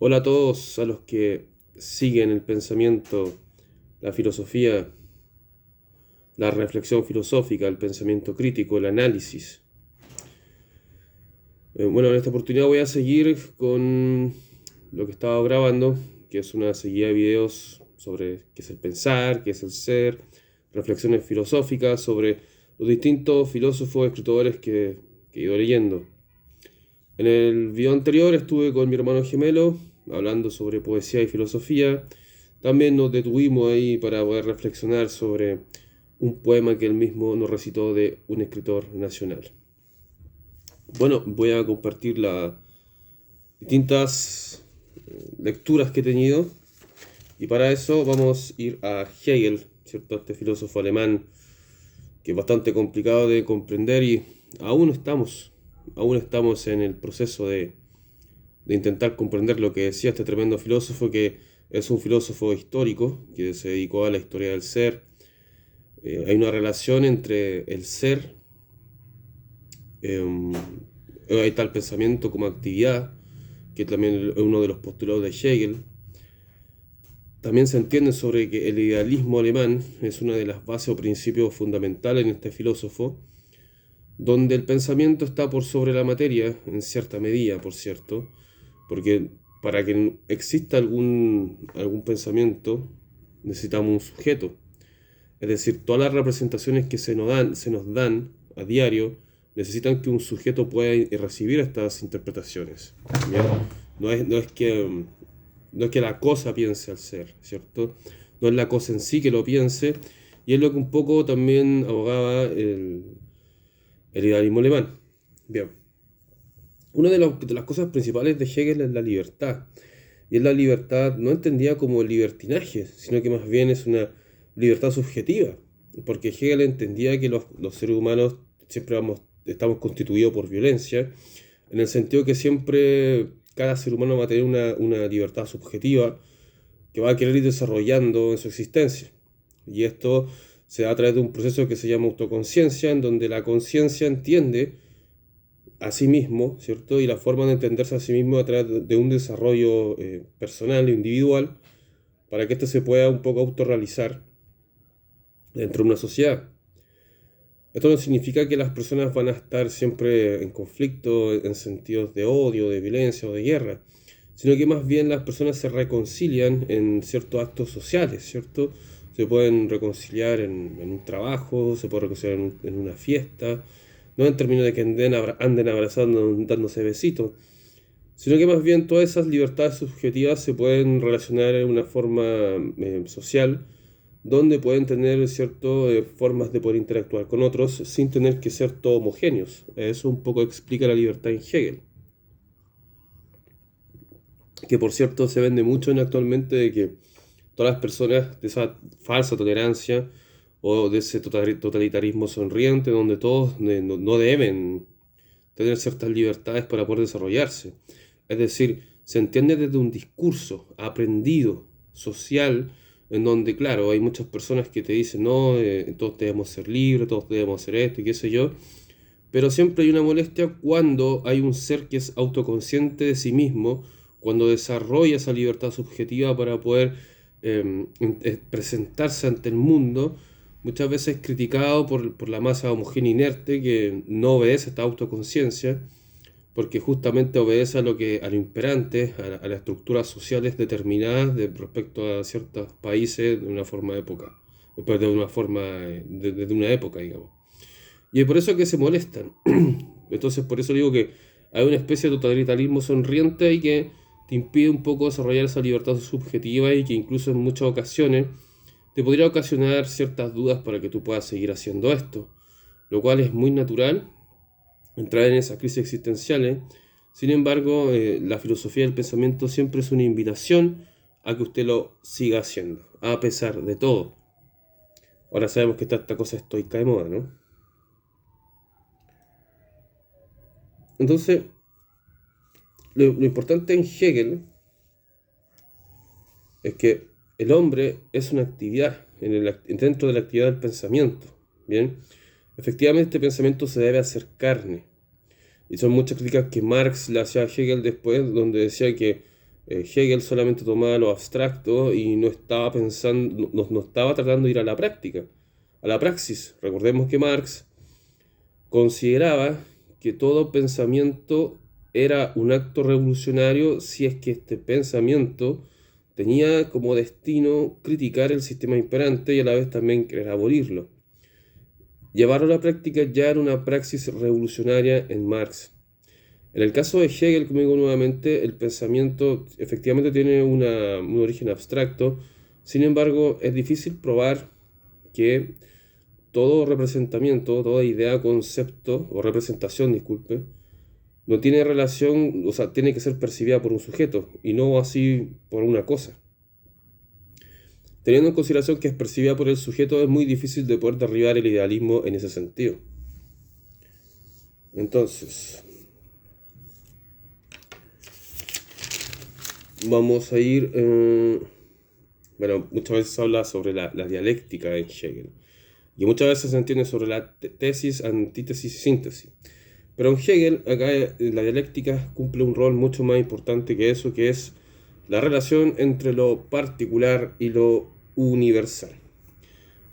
Hola a todos, a los que siguen el pensamiento, la filosofía, la reflexión filosófica, el pensamiento crítico, el análisis. Bueno, en esta oportunidad voy a seguir con lo que estaba grabando, que es una seguida de videos sobre qué es el pensar, qué es el ser, reflexiones filosóficas sobre los distintos filósofos, escritores que he ido leyendo. En el video anterior estuve con mi hermano gemelo hablando sobre poesía y filosofía. También nos detuvimos ahí para poder reflexionar sobre un poema que él mismo nos recitó de un escritor nacional. Bueno, voy a compartir las distintas lecturas que he tenido y para eso vamos a ir a Hegel, ¿cierto? Este filósofo alemán que es bastante complicado de comprender y aún estamos, aún estamos en el proceso de intentar comprender lo que decía este tremendo filósofo, que es un filósofo histórico que se dedicó a la historia del ser. Hay una relación entre el ser, eh, hay tal pensamiento como actividad, que también es uno de los postulados de Hegel. También se entiende sobre que el idealismo alemán es una de las bases o principios fundamentales en este filósofo, donde el pensamiento está por sobre la materia, en cierta medida, por cierto, porque para que exista algún pensamiento necesitamos un sujeto. Es decir, todas las representaciones que se nos dan a diario necesitan que un sujeto pueda recibir estas interpretaciones. ¿Ya? No es que la cosa piense al ser, ¿cierto? No es la cosa en sí que lo piense, y es lo que un poco también abogaba el idealismo alemán. Bien, una de las cosas principales de Hegel es la libertad. Y es la libertad no entendida como libertinaje, sino que más bien es una libertad subjetiva. Porque Hegel entendía que los seres humanos siempre estamos constituidos por violencia, en el sentido que siempre cada ser humano va a tener una libertad subjetiva que va a querer ir desarrollando en su existencia. Y esto se da a través de un proceso que se llama autoconciencia, en donde la conciencia entiende a sí mismo, ¿cierto? Y la forma de entenderse a sí mismo a través de un desarrollo personal e individual para que éste se pueda un poco autorrealizar dentro de una sociedad. Esto no significa que las personas van a estar siempre en conflicto en sentidos de odio, de violencia o de guerra, sino que más bien las personas se reconcilian en ciertos actos sociales, ¿cierto? Se pueden reconciliar en un trabajo, se pueden reconciliar en una fiesta, no en términos de que anden abrazando, dándose besitos, sino que más bien todas esas libertades subjetivas se pueden relacionar en una forma social, donde pueden tener ciertas formas de poder interactuar con otros sin tener que ser todos homogéneos. Eso un poco explica la libertad en Hegel, que por cierto se vende mucho actualmente de que todas las personas de esa falsa tolerancia o de ese totalitarismo sonriente donde todos no deben tener ciertas libertades para poder desarrollarse. Es decir, se entiende desde un discurso aprendido, social, en donde, claro, hay muchas personas que te dicen, no, todos debemos ser libres, todos debemos hacer esto y qué sé yo, pero siempre hay una molestia cuando hay un ser que es autoconsciente de sí mismo, cuando desarrolla esa libertad subjetiva para poder presentarse ante el mundo, muchas veces criticado por la masa homogénea inerte que no obedece a esta autoconciencia, porque justamente obedece a lo imperante, a las estructuras sociales determinadas respecto a ciertos países de una forma época, de una forma, de una época, digamos. Y es por eso que se molestan. Entonces, por eso digo que hay una especie de totalitarismo sonriente y que te impide un poco desarrollar esa libertad subjetiva y que incluso en muchas ocasiones te podría ocasionar ciertas dudas para que tú puedas seguir haciendo esto, lo cual es muy natural entrar en esas crisis existenciales. Sin embargo, la filosofía del pensamiento siempre es una invitación a que usted lo siga haciendo, a pesar de todo. Ahora sabemos que está esta cosa estoica de moda, ¿no? Entonces, lo importante en Hegel es que el hombre es una actividad dentro de la actividad del pensamiento. Bien, efectivamente, este pensamiento se debe hacer carne. Y son muchas críticas que Marx le hacía a Hegel después, donde decía que Hegel solamente tomaba lo abstracto y no estaba pensando, no estaba tratando de ir a la práctica, a la praxis. Recordemos que Marx consideraba que todo pensamiento era un acto revolucionario si es que este pensamiento tenía como destino criticar el sistema imperante y a la vez también querer abolirlo. Llevarlo a la práctica ya era una praxis revolucionaria en Marx. En el caso de Hegel, como digo nuevamente, el pensamiento efectivamente tiene un origen abstracto. Sin embargo, es difícil probar que todo representamiento, toda idea, concepto o representación, disculpe, no tiene relación, o sea, tiene que ser percibida por un sujeto y no así por una cosa. Teniendo en consideración que es percibida por el sujeto, es muy difícil de poder derribar el idealismo en ese sentido. Entonces, vamos a ir... bueno, muchas veces se habla sobre la dialéctica en Hegel. Y muchas veces se entiende sobre la tesis, antítesis y síntesis. Pero en Hegel, acá la dialéctica cumple un rol mucho más importante que eso, que es la relación entre lo particular y lo universal.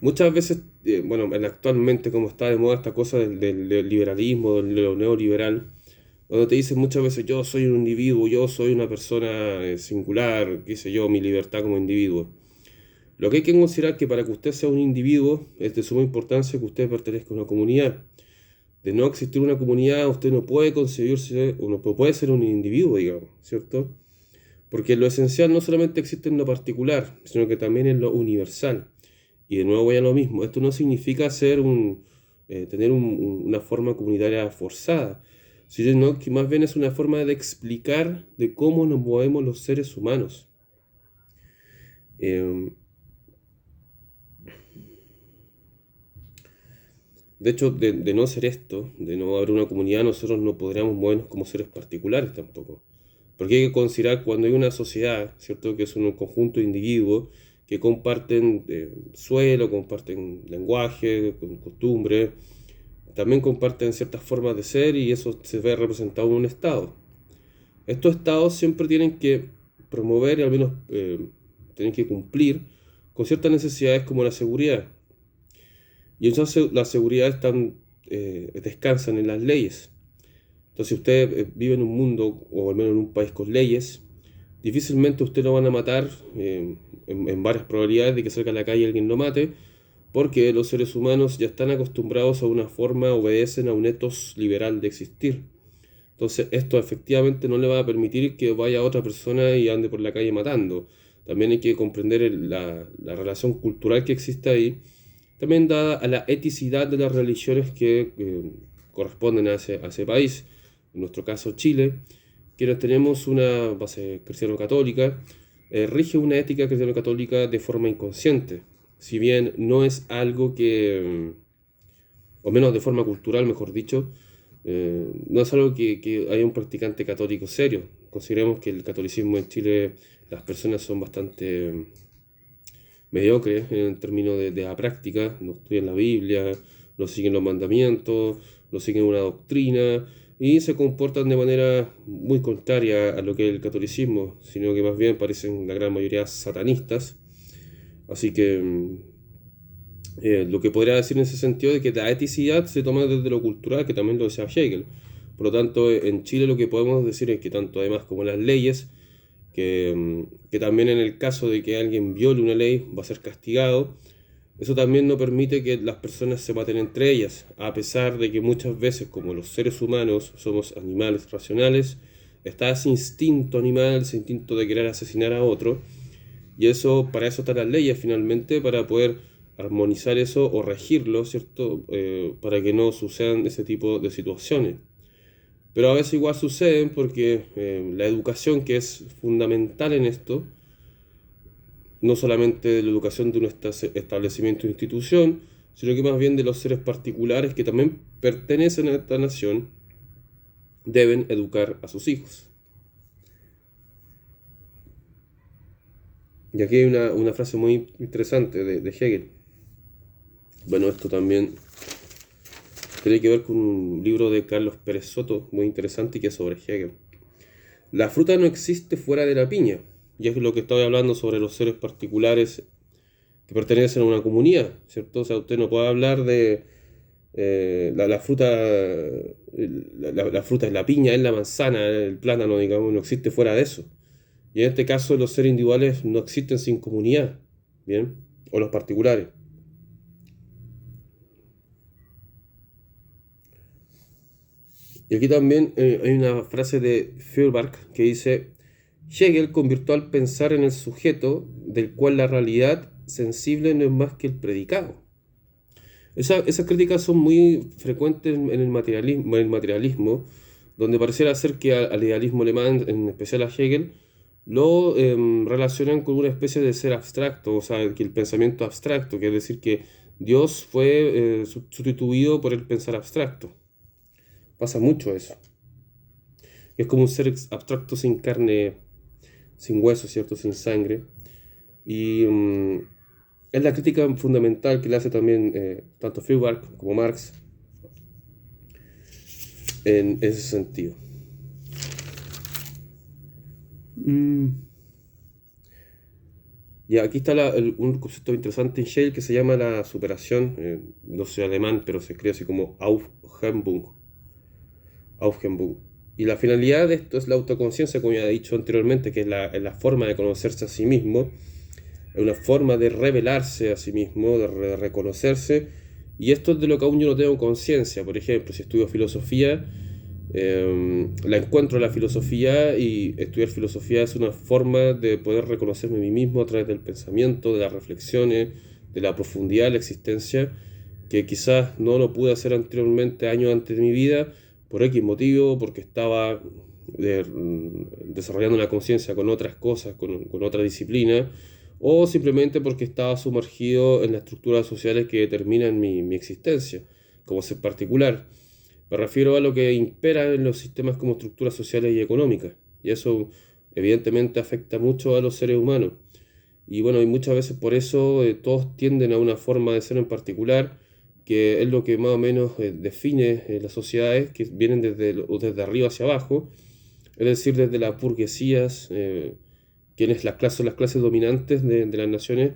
Muchas veces, bueno, actualmente como está de moda esta cosa del liberalismo, del neoliberal, donde te dicen muchas veces yo soy un individuo, yo soy una persona singular, qué sé yo, mi libertad como individuo. Lo que hay que considerar es que para que usted sea un individuo es de suma importancia que usted pertenezca a una comunidad. De no existir una comunidad, usted no puede concebirse, o no puede ser un individuo, digamos, ¿cierto? Porque lo esencial no solamente existe en lo particular, sino que también en lo universal. Y de nuevo voy a lo mismo, esto no significa tener una forma comunitaria forzada, sino que más bien es una forma de explicar de cómo nos movemos los seres humanos. De hecho, de no ser esto, de no haber una comunidad, nosotros no podríamos movernos como seres particulares tampoco. Porque hay que considerar cuando hay una sociedad, ¿cierto? Que es un conjunto de individuos que comparten suelo, comparten lenguaje, costumbres, también comparten ciertas formas de ser y eso se ve representado en un Estado. Estos Estados siempre tienen que promover y al menos tienen que cumplir con ciertas necesidades como la seguridad. Y entonces las seguridades descansan en las leyes. Entonces, si usted vive en un mundo, o al menos en un país con leyes, difícilmente usted lo van a matar en varias probabilidades de que salga a la calle y alguien lo mate, porque los seres humanos ya están acostumbrados a una forma, obedecen a un ethos liberal de existir. Entonces, esto efectivamente no le va a permitir que vaya otra persona y ande por la calle matando. También hay que comprender la relación cultural que existe ahí, también dada a la eticidad de las religiones que corresponden a ese país. En nuestro caso Chile, quienes tenemos una base cristiano-católica, rige una ética cristiano-católica de forma inconsciente. Si bien no es algo o menos de forma cultural, mejor dicho, no es algo que haya un practicante católico serio. Consideremos que el catolicismo en Chile, las personas son bastante mediocres en términos de la práctica, no estudian la Biblia, no siguen los mandamientos, no siguen una doctrina y se comportan de manera muy contraria a lo que es el catolicismo, sino que más bien parecen la gran mayoría satanistas. Así que lo que podría decir en ese sentido es que la eticidad se toma desde lo cultural, que también lo decía Hegel. Por lo tanto, en Chile lo que podemos decir es que tanto además como las leyes, que también en el caso de que alguien viole una ley va a ser castigado, eso también no permite que las personas se maten entre ellas, a pesar de que muchas veces, como los seres humanos somos animales racionales, está ese instinto animal, ese instinto de querer asesinar a otro, y eso, para eso están las leyes finalmente, para poder armonizar eso o regirlo, ¿cierto? Para que no sucedan ese tipo de situaciones. Pero a veces igual suceden porque la educación, que es fundamental en esto, no solamente la educación de un establecimiento o institución, sino que más bien de los seres particulares que también pertenecen a esta nación, deben educar a sus hijos. Y aquí hay una frase muy interesante de Hegel. Bueno, esto también tiene que ver con un libro de Carlos Pérez Soto, muy interesante, que es sobre Hegel. La fruta no existe fuera de la piña, y es lo que estoy hablando sobre los seres particulares que pertenecen a una comunidad, ¿cierto? O sea, usted no puede hablar de la fruta, la fruta es la piña, es la manzana, el plátano, digamos, no existe fuera de eso. Y en este caso los seres individuales no existen sin comunidad, ¿bien? O los particulares. Y aquí también hay una frase de Feuerbach que dice, Hegel convirtió al pensar en el sujeto, del cual la realidad sensible no es más que el predicado. Esas críticas son muy frecuentes en el materialismo, donde pareciera ser que al idealismo alemán, en especial a Hegel, lo relacionan con una especie de ser abstracto, o sea, que el pensamiento abstracto, que es decir, que Dios fue sustituido por el pensar abstracto. Pasa mucho eso. Es como un ser abstracto sin carne, sin hueso, ¿cierto? Sin sangre. Y es la crítica fundamental que le hace también tanto Feuerbach como Marx en ese sentido. Y aquí está un concepto interesante en Hegel que se llama la superación, no sé alemán, pero se escribe así como Aufhebung. Aufhebung. Y la finalidad de esto es la autoconciencia, como ya he dicho anteriormente, que es la forma de conocerse a sí mismo, es una forma de revelarse a sí mismo, de reconocerse. Y esto es de lo que aún yo no tengo conciencia. Por ejemplo, si estudio filosofía, la encuentro en la filosofía, y estudiar filosofía es una forma de poder reconocerme a mí mismo a través del pensamiento, de las reflexiones, de la profundidad de la existencia, que quizás no lo pude hacer anteriormente, años antes de mi vida, por X motivo, porque estaba desarrollando una conciencia con otras cosas, con otra disciplina, o simplemente porque estaba sumergido en las estructuras sociales que determinan mi existencia, como ser particular. Me refiero a lo que impera en los sistemas como estructuras sociales y económicas. Y eso evidentemente afecta mucho a los seres humanos. Y bueno, y muchas veces por eso todos tienden a una forma de ser en particular, que es lo que más o menos define las sociedades, que vienen desde arriba hacia abajo, es decir, desde las burguesías, quienes son las clases dominantes de las naciones.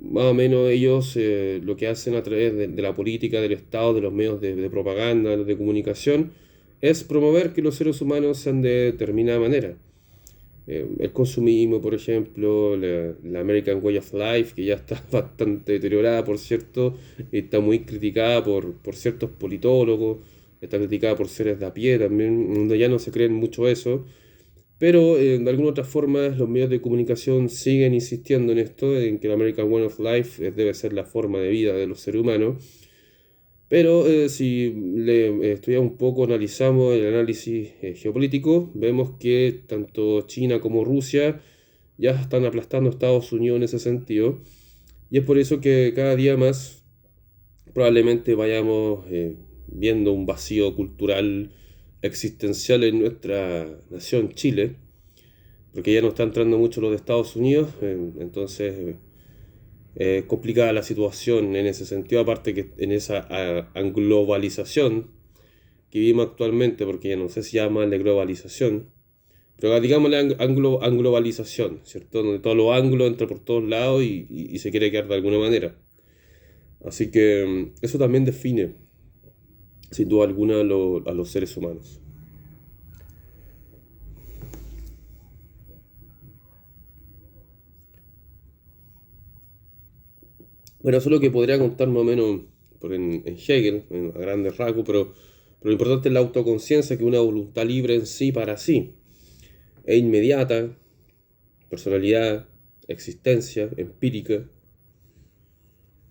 Más o menos ellos lo que hacen a través de la política, del Estado, de los medios de propaganda, de comunicación, es promover que los seres humanos sean de determinada manera. El consumismo, por ejemplo, la American Way of Life, que ya está bastante deteriorada, por cierto, está muy criticada por ciertos politólogos, está criticada por seres de a pie también, donde ya no se creen mucho eso. Pero de alguna otra forma los medios de comunicación siguen insistiendo en esto, en que el American Way of Life debe ser la forma de vida de los seres humanos. Pero si le estudiamos un poco, analizamos el análisis geopolítico, vemos que tanto China como Rusia ya están aplastando a Estados Unidos en ese sentido. Y es por eso que cada día más probablemente vayamos viendo un vacío cultural existencial en nuestra nación, Chile, porque ya no está entrando mucho los de Estados Unidos, entonces complicada la situación en ese sentido, aparte que en esa globalización que vivimos actualmente, porque ya no sé si llamarle globalización, pero digámosle anglobalización, ¿cierto? Donde todo lo anglo entra por todos lados y se quiere quedar de alguna manera. Así que eso también define, sin duda alguna, a los seres humanos. Bueno, eso es lo que podría contar más o menos en Hegel, a grandes rasgos, pero lo importante es la autoconciencia, que es una voluntad libre en sí para sí. Es inmediata, personalidad, existencia, empírica.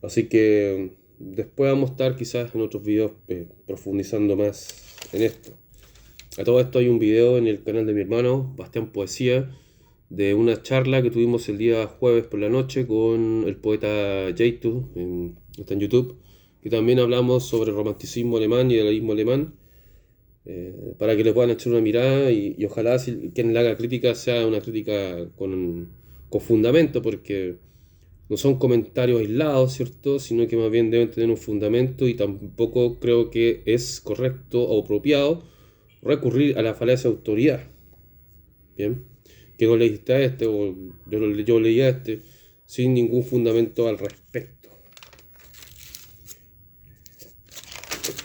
Así que después vamos a estar quizás en otros videos profundizando más en esto. A todo esto hay un video en el canal de mi hermano, Bastián Poesía, de una charla que tuvimos el día jueves por la noche con el poeta Jeitu, está en YouTube, que también hablamos sobre el romanticismo alemán y el idealismo alemán, para que le puedan echar una mirada y ojalá si quien le haga crítica sea una crítica con fundamento, porque no son comentarios aislados, ¿cierto? Sino que más bien deben tener un fundamento, y tampoco creo que es correcto o apropiado recurrir a la falacia de autoridad. ¿bien? Que no leíste a este, o yo leí a este, sin ningún fundamento al respecto.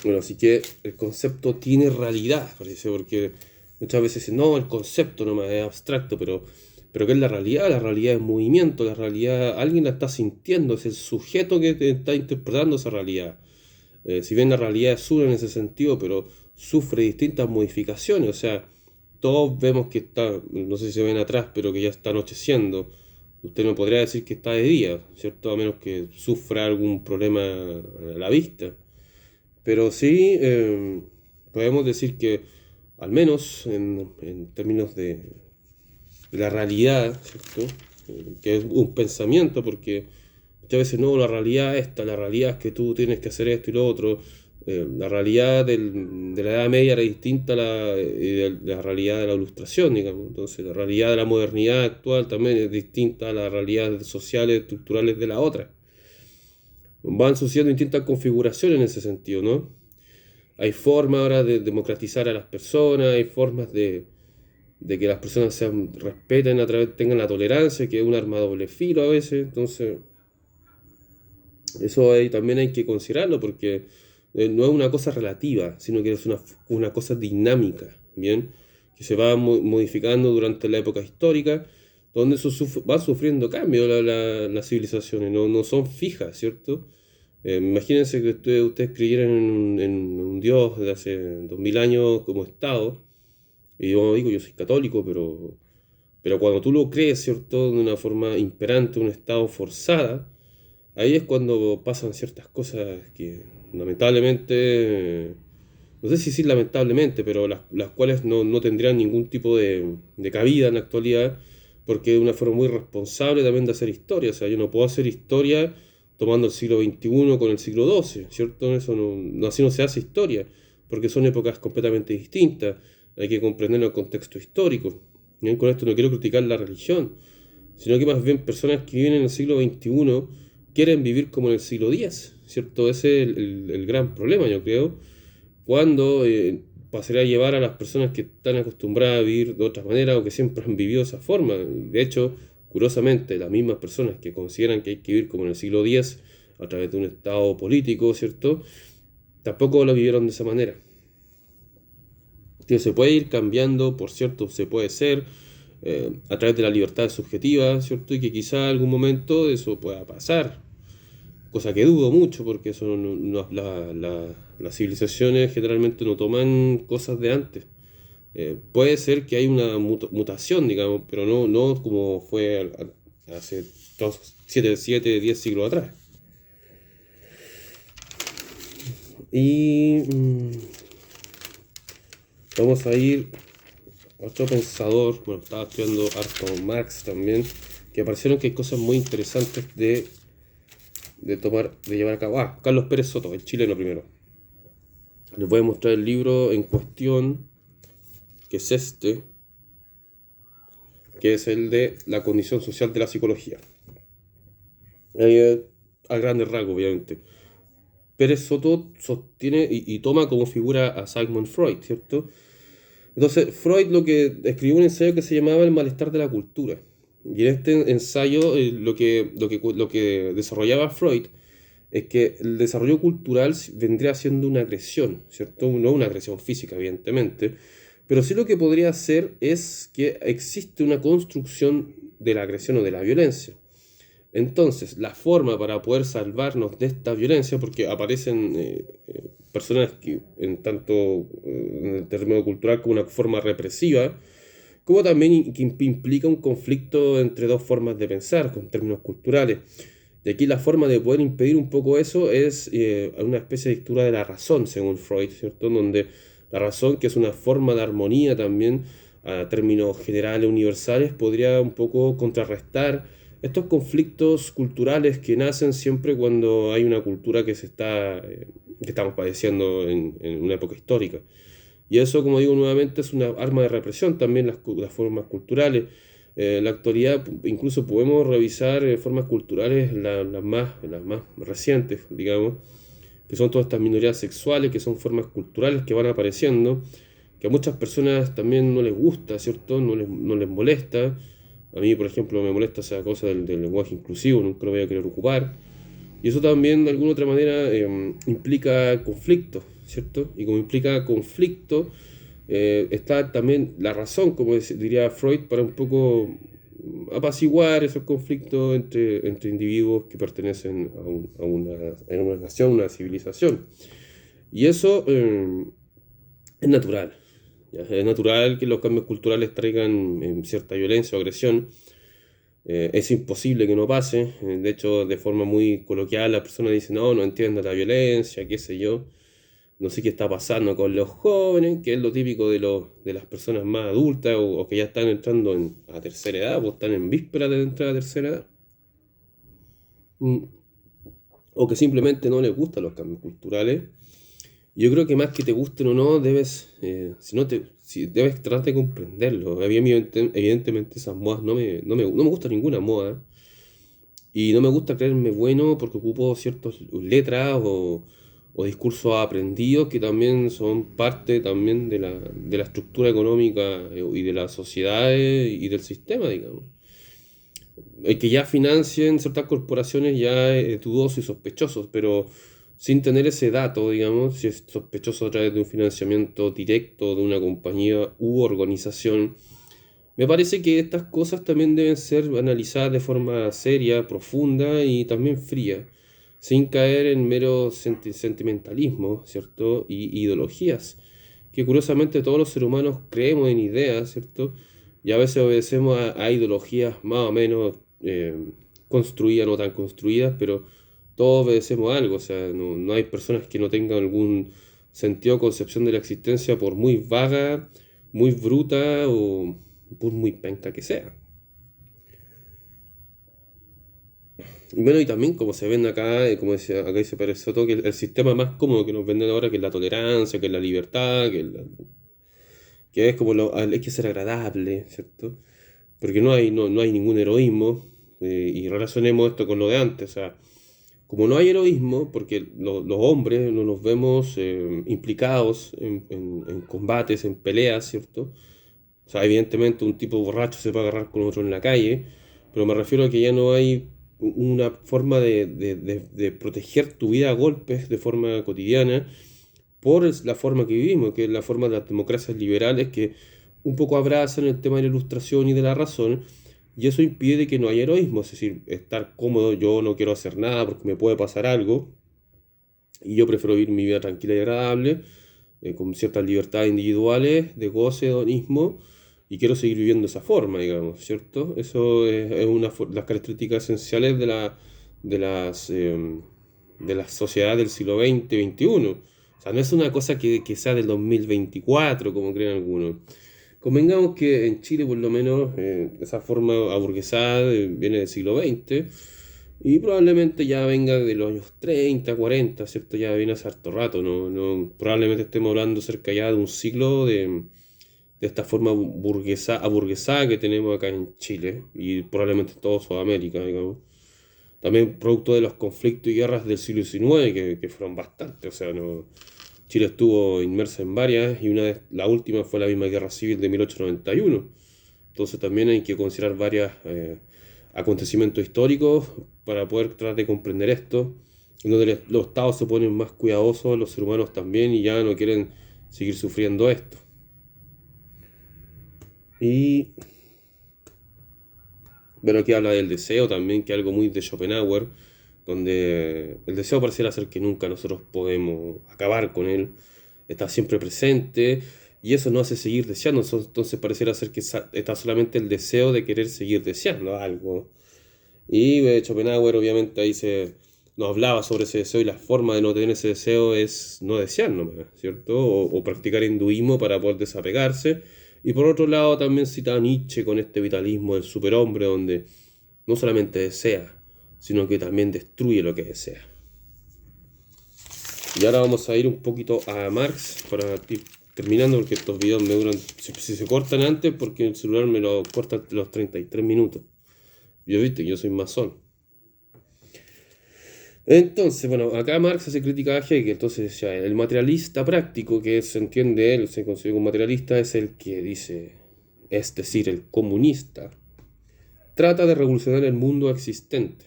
Bueno, así que el concepto tiene realidad, parece, porque muchas veces dicen, no, el concepto nomás es abstracto, pero ¿qué es la realidad? La realidad es movimiento, la realidad, alguien la está sintiendo, es el sujeto que te está interpretando esa realidad. Si bien la realidad es una en ese sentido, pero sufre distintas modificaciones, o sea, todos vemos que está, no sé si se ven atrás, pero que ya está anocheciendo. Usted no podría decir que está de día, ¿cierto? A menos que sufra algún problema a la vista. Pero sí, podemos decir que, al menos en términos de la realidad, ¿cierto? Que es un pensamiento, porque muchas veces no, la realidad es esta, la realidad es que tú tienes que hacer esto y lo otro. La realidad de la Edad Media era distinta a la realidad de la Ilustración, digamos. Entonces, la realidad de la modernidad actual también es distinta a las realidades sociales, estructurales de la otra. Van sucediendo distintas configuraciones en ese sentido, ¿no? Hay formas ahora de democratizar a las personas, hay formas de que las personas respeten a través, tengan la tolerancia, que es un arma de doble filo a veces. Entonces, eso también hay que considerarlo porque no es una cosa relativa, sino que es una cosa dinámica, ¿bien? Que se va modificando durante la época histórica, donde eso va sufriendo cambios las civilizaciones, no son fijas, ¿cierto? Imagínense que ustedes creyeran en un Dios de hace 2000 años como Estado, y yo digo, yo soy católico, pero cuando tú lo crees, ¿cierto? De una forma imperante, un Estado forzada, ahí es cuando pasan ciertas cosas que lamentablemente, no sé si decir lamentablemente, pero las cuales no tendrían ningún tipo de cabida en la actualidad, porque es una forma muy responsable también de hacer historia. O sea, yo no puedo hacer historia tomando el siglo XXI con el siglo XII, ¿cierto? Eso así no se hace historia, porque son épocas completamente distintas. Hay que comprender el contexto histórico. Y con esto no quiero criticar la religión, sino que más bien personas que viven en el siglo XXI quieren vivir como en el siglo X, ¿cierto? Ese es el gran problema, yo creo, cuando pasaría a llevar a las personas que están acostumbradas a vivir de otra manera o que siempre han vivido de esa forma. De hecho, curiosamente, las mismas personas que consideran que hay que vivir como en el siglo X a través de un estado político, ¿cierto? Tampoco lo vivieron de esa manera. Que se puede ir cambiando, por cierto, se puede ser a través de la libertad subjetiva, ¿cierto? Y que quizá en algún momento eso pueda pasar, cosa que dudo mucho porque las civilizaciones generalmente no toman cosas de antes. Puede ser que hay una mutación, digamos, pero no como fue hace 7, 10 siglos atrás. Y vamos a ir a otro pensador, bueno, estaba estudiando harto Marx también, que parecieron que hay cosas muy interesantes de llevar a cabo. Carlos Pérez Soto, el chileno primero. Les voy a mostrar el libro en cuestión, que es este, que es el de La condición social de la psicología. A grandes rasgos, obviamente. Pérez Soto sostiene y toma como figura a Sigmund Freud, ¿cierto? Entonces, Freud escribió un ensayo que se llamaba El malestar de la cultura. Y en este ensayo lo que desarrollaba Freud es que el desarrollo cultural vendría siendo una agresión, ¿cierto? No una agresión física, evidentemente, pero sí lo que podría ser es que existe una construcción de la agresión o de la violencia. Entonces, la forma para poder salvarnos de esta violencia, porque aparecen personas que, en tanto en el término cultural, como una forma represiva, como también que implica un conflicto entre dos formas de pensar, con términos culturales. Y aquí la forma de poder impedir un poco eso es una especie de dictadura de la razón, según Freud, ¿cierto? Donde la razón, que es una forma de armonía también, a términos generales, universales, podría un poco contrarrestar estos conflictos culturales que nacen siempre cuando hay una cultura que estamos padeciendo en una época histórica. Y eso, como digo nuevamente, es una arma de represión también las formas culturales. En la actualidad incluso podemos revisar formas culturales las más recientes, digamos, que son todas estas minorías sexuales, que son formas culturales que van apareciendo, que a muchas personas también no les gusta, ¿cierto? No les molesta. A mí, por ejemplo, me molesta esa cosa del lenguaje inclusivo, nunca lo voy a querer ocupar. Y eso también, de alguna otra manera, implica conflicto, ¿cierto? Y como implica conflicto, está también la razón, como diría Freud, para un poco apaciguar esos conflictos entre individuos que pertenecen a una nación, una civilización. Y eso es natural. ¿Ya? Es natural que los cambios culturales traigan cierta violencia o agresión. Es imposible que no pase. De hecho, de forma muy coloquial, la persona dice, no entiendo la violencia, qué sé yo. No sé qué está pasando con los jóvenes, que es lo típico de las personas más adultas o que ya están entrando a tercera edad o están en vísperas de entrar a tercera edad. Mm, O que simplemente no les gustan los cambios culturales. Yo creo que más que te gusten o no, debes tratar de comprenderlo. Evidentemente esas modas no me gusta ninguna moda. Y no me gusta creerme bueno porque ocupo ciertas letras o discursos aprendidos que también son parte también de la estructura económica y de las sociedades y del sistema, digamos. El que ya financien ciertas corporaciones ya es dudoso y sospechoso, pero sin tener ese dato, digamos, si es sospechoso a través de un financiamiento directo de una compañía u organización, me parece que estas cosas también deben ser analizadas de forma seria, profunda y también fría, sin caer en mero sentimentalismo, ¿cierto? Y ideologías, que curiosamente todos los seres humanos creemos en ideas, ¿cierto? Y a veces obedecemos a ideologías más o menos construidas, no tan construidas, pero todos obedecemos a algo, o sea, no hay personas que no tengan algún sentido o concepción de la existencia por muy vaga, muy bruta o por muy penca que sea. Y bueno, y también como se vende acá, como decía, acá dice Pérez Soto, que el sistema más cómodo que nos venden ahora, que es la tolerancia, que es la libertad, que es como hay que ser agradable, ¿cierto? Porque no hay ningún heroísmo, y relacionemos esto con lo de antes, o sea, como no hay heroísmo, porque los hombres no nos vemos implicados en combates, en peleas, ¿cierto? O sea, evidentemente un tipo borracho se puede agarrar con otro en la calle, pero me refiero a que ya no hay una forma de proteger tu vida a golpes de forma cotidiana por la forma que vivimos, que es la forma de las democracias liberales que un poco abrazan el tema de la ilustración y de la razón, y eso impide que no haya heroísmo, es decir, estar cómodo, yo no quiero hacer nada porque me puede pasar algo, y yo prefiero vivir mi vida tranquila y agradable, con ciertas libertades individuales, de goce, hedonismo, y quiero seguir viviendo de esa forma, digamos, ¿cierto? Eso es una de las características esenciales de la sociedad del siglo XX, XXI. O sea, no es una cosa que sea del 2024, como creen algunos. Convengamos que en Chile, por lo menos, esa forma aburguesada viene del siglo XX y probablemente ya venga de los años 30, 40, ¿cierto? Ya viene hace harto rato, ¿no? Probablemente estemos hablando cerca ya de un siglo de esta forma aburguesada que tenemos acá en Chile y probablemente en toda Sudamérica, digamos. También producto de los conflictos y guerras del siglo XIX, que fueron bastantes, o sea, no, Chile estuvo inmersa en varias y la última fue la misma guerra civil de 1891. Entonces también hay que considerar varios acontecimientos históricos para poder tratar de comprender esto, en donde los estados se ponen más cuidadosos, los seres humanos también, y ya no quieren seguir sufriendo esto. Y bueno, aquí habla del deseo también, que es algo muy de Schopenhauer, donde el deseo pareciera ser que nunca nosotros podemos acabar con él, está siempre presente y eso nos hace seguir deseando. Entonces pareciera ser que está solamente el deseo de querer seguir deseando algo. Y Schopenhauer obviamente ahí nos hablaba sobre ese deseo y la forma de no tener ese deseo es no desear nomás, ¿cierto? O practicar hinduismo para poder desapegarse. Y por otro lado también cita a Nietzsche con este vitalismo del superhombre donde no solamente desea, sino que también destruye lo que desea. Y ahora vamos a ir un poquito a Marx para ir terminando, porque estos videos me duran, si se cortan antes, porque el celular me lo corta los 33 minutos. Yo soy masón. Entonces, bueno, acá Marx hace crítica a Hegel, entonces decía, el materialista práctico, que se entiende él, se considera un materialista, es el que dice, es decir, el comunista, trata de revolucionar el mundo existente,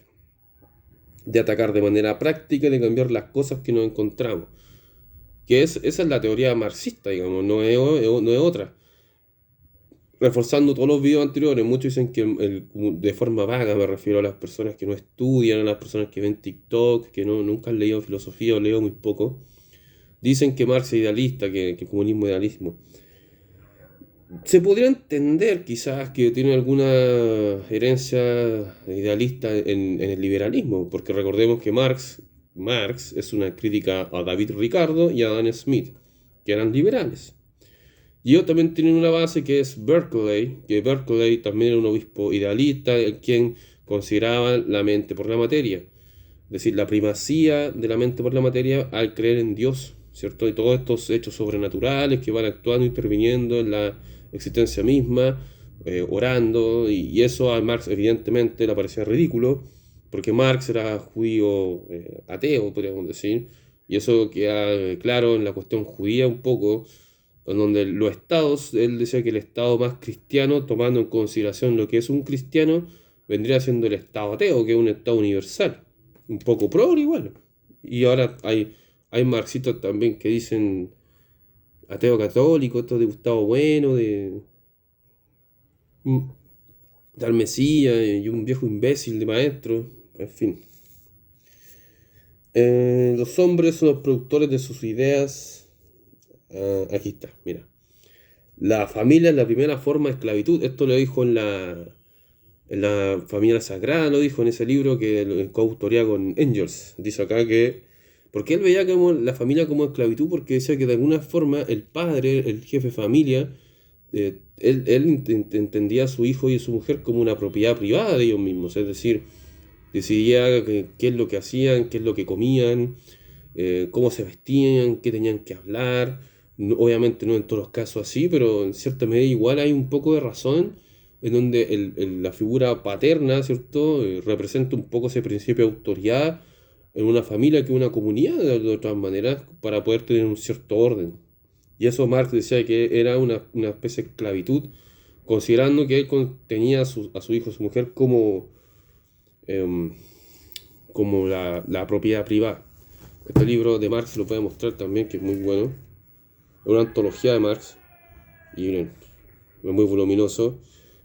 de atacar de manera práctica y de cambiar las cosas que nos encontramos. Esa es la teoría marxista, digamos, no es otra. Reforzando todos los videos anteriores, muchos dicen que de forma vaga me refiero a las personas que no estudian, a las personas que ven TikTok, que nunca han leído filosofía o leo muy poco. Dicen que Marx es idealista, que el comunismo es idealismo. Se podría entender quizás que tiene alguna herencia idealista en el liberalismo, porque recordemos que Marx es una crítica a David Ricardo y a Adam Smith, que eran liberales. Y ellos también tienen una base que es Berkeley, que Berkeley también era un obispo idealista, quien consideraba la mente por la materia, es decir, la primacía de la mente por la materia al creer en Dios, ¿cierto? Y todos estos hechos sobrenaturales que van actuando, interviniendo en la existencia misma, orando, y eso a Marx evidentemente le parecía ridículo, porque Marx era judío ateo, podríamos decir, y eso queda claro en la cuestión judía un poco, en donde los estados, él decía que el estado más cristiano, tomando en consideración lo que es un cristiano, vendría siendo el estado ateo, que es un estado universal, un poco progre igual. Y ahora hay marxistas también que dicen ateo católico, esto de Gustavo Bueno, mm, tal Mesías y un viejo imbécil de maestro, en fin. Los hombres son los productores de sus ideas. Aquí está, mira. La familia es la primera forma de esclavitud. Esto lo dijo en la familia sagrada, lo dijo en ese libro que coautoría con Engels. Dice acá que, porque él veía como la familia como esclavitud, porque decía que de alguna forma el padre, el jefe de familia, él entendía a su hijo y a su mujer como una propiedad privada de ellos mismos, es decir, decidía qué es lo que hacían, qué es lo que comían, cómo se vestían, qué tenían que hablar. Obviamente no en todos los casos así, pero en cierta medida igual hay un poco de razón en donde la figura paterna, ¿cierto? Representa un poco ese principio de autoridad en una familia que una comunidad, de otras maneras, para poder tener un cierto orden. Y eso Marx decía que era una especie de esclavitud, considerando que él tenía a su hijo, a su mujer, em, como la propiedad privada. Este libro de Marx lo puede mostrar también, que es muy bueno. Es una antología de Marx y miren, es muy voluminoso.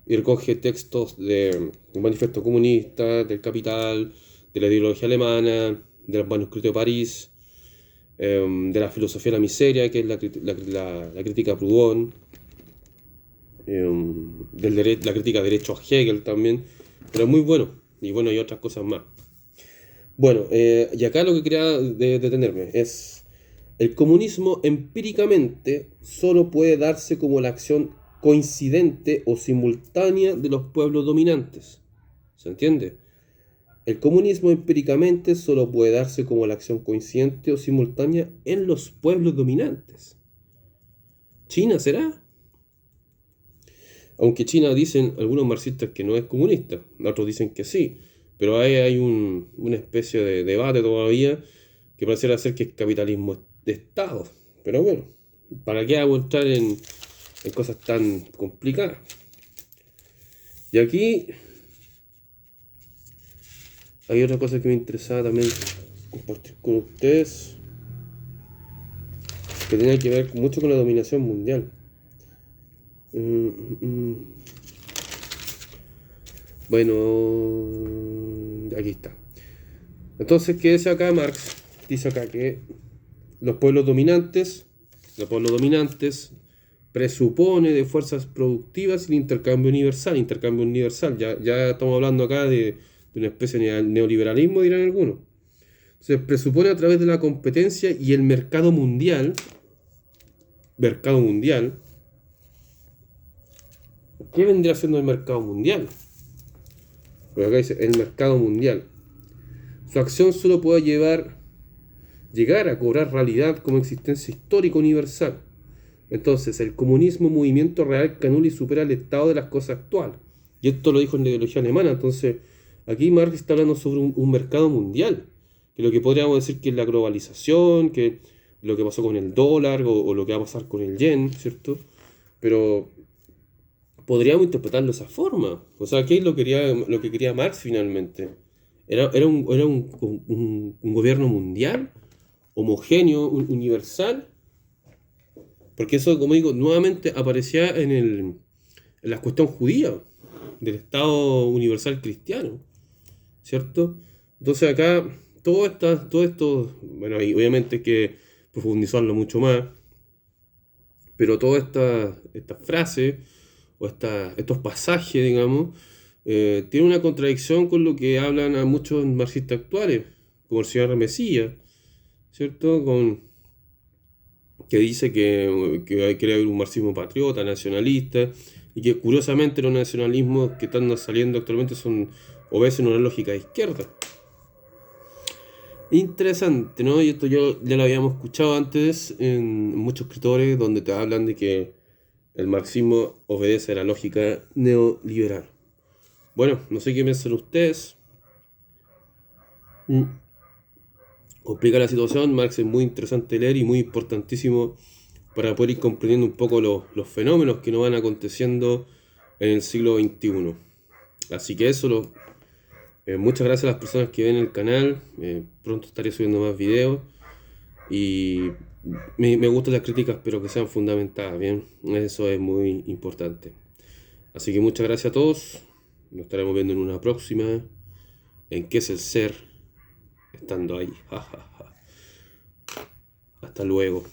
Y recoge textos del Manifiesto Comunista, del Capital, de la ideología alemana, de los manuscritos de París, de la filosofía de la miseria, que es la crítica a Proudhon, la crítica de derecho a Hegel también, pero es muy bueno, y bueno, hay otras cosas más. Bueno, y acá lo que quería detenerme es, el comunismo empíricamente solo puede darse como la acción coincidente o simultánea de los pueblos dominantes. ¿Se entiende? El comunismo empíricamente solo puede darse como la acción coincidente o simultánea en los pueblos dominantes. ¿China será? Aunque China dicen algunos marxistas que no es comunista, otros dicen que sí, pero ahí hay una especie de debate todavía que pareciera ser que es capitalismo de Estado. Pero bueno, ¿para qué hago entrar en cosas tan complicadas? Y aquí hay otra cosa que me interesaba también compartir con ustedes, que tenía que ver mucho con la dominación mundial. Bueno, aquí está. Entonces, ¿qué dice acá Marx? Dice acá que los pueblos dominantes presupone de fuerzas productivas el intercambio universal. Ya estamos hablando acá de una especie de neoliberalismo, dirán algunos. Se presupone a través de la competencia y el mercado mundial. ¿Qué vendría siendo el mercado mundial? Porque acá dice el mercado mundial. Su acción solo puede llegar a cobrar realidad como existencia histórica universal. Entonces, el comunismo movimiento real que anula y supera el estado de las cosas actuales. Y esto lo dijo en la ideología alemana. Entonces, aquí Marx está hablando sobre un mercado mundial. que lo que podríamos decir que es la globalización, que lo que pasó con el dólar o lo que va a pasar con el yen, ¿cierto? Pero podríamos interpretarlo de esa forma. O sea, ¿qué es lo que quería Marx finalmente? ¿Era un gobierno mundial, homogéneo, universal? Porque eso, como digo, nuevamente aparecía en la cuestión judía, del Estado universal cristiano, ¿cierto? Entonces acá, todo esto, bueno, y obviamente hay que profundizarlo mucho más, pero todas estas frases o estos pasajes, digamos, tienen una contradicción con lo que hablan a muchos marxistas actuales, como el señor Mesías, ¿cierto? Que dice que hay que haber un marxismo patriota, nacionalista, y que curiosamente los nacionalismos que están saliendo actualmente obedecen una lógica de izquierda. Interesante, ¿no? Y esto yo ya lo habíamos escuchado antes en muchos escritores donde te hablan de que el marxismo obedece a la lógica neoliberal. Bueno, no sé qué piensan ustedes. Complica la situación, Marx es muy interesante leer y muy importantísimo para poder ir comprendiendo un poco los fenómenos que nos van aconteciendo en el siglo XXI. Así que muchas gracias a las personas que ven el canal. Pronto estaré subiendo más videos. Y me gustan las críticas, pero que sean fundamentadas, ¿bien? Eso es muy importante. Así que muchas gracias a todos. Nos estaremos viendo en una próxima. ¿En qué es el ser? Estando ahí. Hasta luego.